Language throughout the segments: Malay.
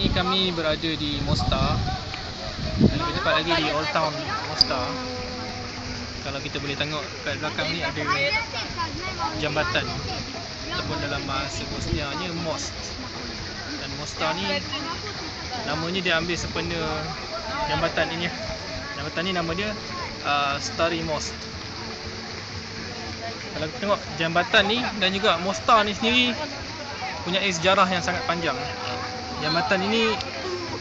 Ni kami berada di Mostar. Lebih tepat lagi di Old Town Mostar. Kalau kita boleh tengok kat belakang ni ada jambatan, ataupun dalam bahasa Bosnianya most. Dan Mostar ni namanya dia ambil sempena jambatan ini. Jambatan ni nama dia Stari Most. Kalau kita tengok jambatan ni dan juga Mostar ni sendiri punya sejarah yang sangat panjang. Jambatan ini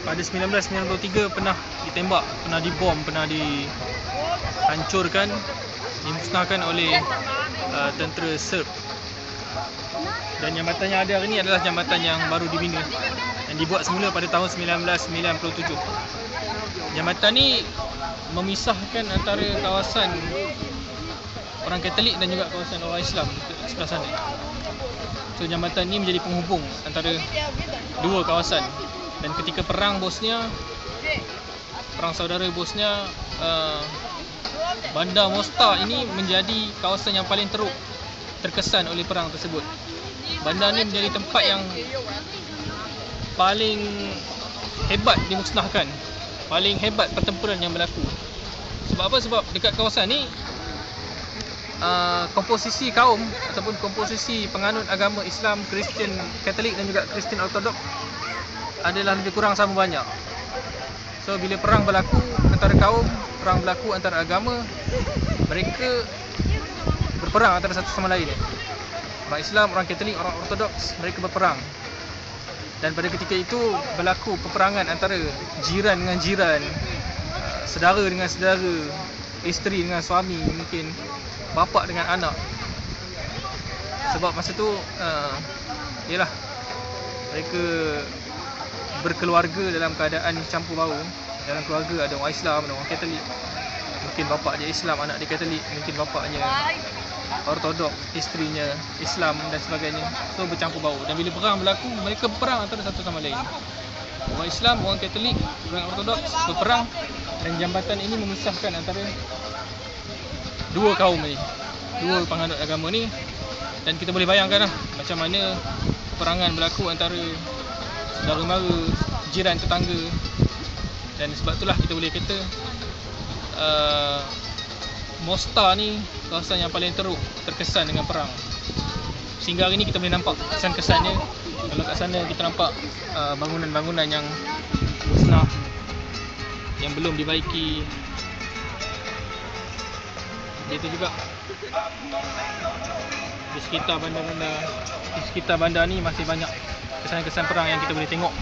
pada 1993 pernah ditembak, pernah dibom, pernah dihancurkan, dimusnahkan oleh tentera Serb. Dan jambatan yang ada hari ini adalah jambatan yang baru dibina yang dibuat semula pada tahun 1997. Jambatan ni memisahkan antara kawasan orang Katolik dan juga kawasan orang Islam di sebelah sana. So jambatan ni menjadi penghubung antara dua kawasan. Dan ketika perang Bosnia, perang saudara Bosnia, bandar Mostar ini menjadi kawasan yang paling teruk terkesan oleh perang tersebut. Bandar ni menjadi tempat yang paling hebat dimusnahkan, paling hebat pertempuran yang berlaku. Sebab apa? Sebab dekat kawasan ni komposisi kaum ataupun komposisi penganut agama Islam, Kristian Katolik dan juga Kristian Ortodok adalah lebih kurang sama banyak. So bila perang berlaku antara kaum, perang berlaku antara agama, mereka berperang antara satu sama lain. Orang Islam, orang Katolik, orang Ortodoks, mereka berperang. Dan pada ketika itu berlaku peperangan antara jiran dengan jiran, saudara dengan saudara, isteri dengan suami, mungkin bapa dengan anak. Sebab masa tu yalah, mereka berkeluarga dalam keadaan campur baur. Dalam keluarga ada orang Islam, ada orang Katolik. Mungkin bapa dia Islam, anak dia Katolik. Mungkin bapaknya Ortodok, isterinya Islam dan sebagainya. So bercampur baur. Dan bila perang berlaku, mereka berperang antara satu sama lain. Orang Islam, orang Katolik, orang Ortodoks berperang. Dan jambatan ini memisahkan antara dua kaum ni, dua penganut agama ni. Dan kita boleh bayangkan lah macam mana peperangan berlaku antara saudara mara, jiran, tetangga. Dan sebab itulah kita boleh kata Mostar ni kawasan yang paling teruk terkesan dengan perang. Sehingga hari ni kita boleh nampak kesan-kesannya. Kalau kat sana kita nampak bangunan-bangunan yang musnah, yang belum dibaiki. Begitu juga di sekitar bandar ni masih banyak kesan-kesan perang yang kita boleh tengok.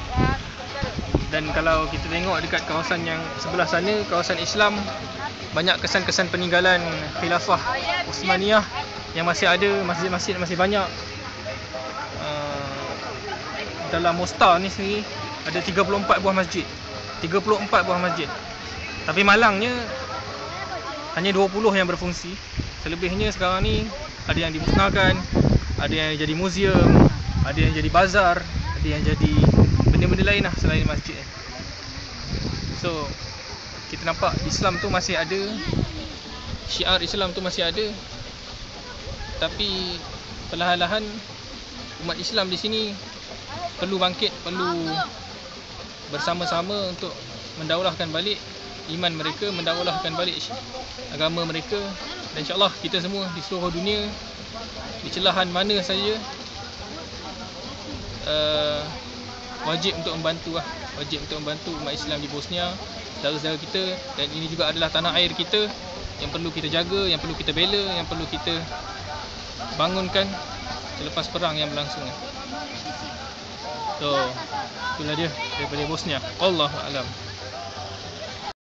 Dan kalau kita tengok dekat kawasan yang sebelah sana, kawasan Islam, banyak kesan-kesan peninggalan Khilafah Uthmaniyah yang masih ada. Masjid-masjid masih banyak. Dalam Mostar ni sendiri ada 34 buah masjid. 34 buah masjid. Tapi malangnya hanya 20 yang berfungsi. Selebihnya sekarang ni ada yang dimusnahkan, ada yang jadi muzium, ada yang jadi bazar, ada yang jadi benda-benda lain lah selain masjid. So kita nampak Islam tu masih ada, syiar Islam tu masih ada. Tapi perlahan-lahan umat Islam di sini perlu bangkit, perlu bersama-sama untuk mendaulahkan balik iman mereka, mendaulahkan balik agama mereka. Dan insyaAllah kita semua di seluruh dunia, di celahan mana saja, wajib untuk membantu lah. Wajib untuk membantu umat Islam di Bosnia, saudara-saudara kita. Dan ini juga adalah tanah air kita yang perlu kita jaga, yang perlu kita bela, yang perlu kita bangunkan selepas perang yang berlangsung. So itulah dia daripada Bosnia. Allahu a'lam.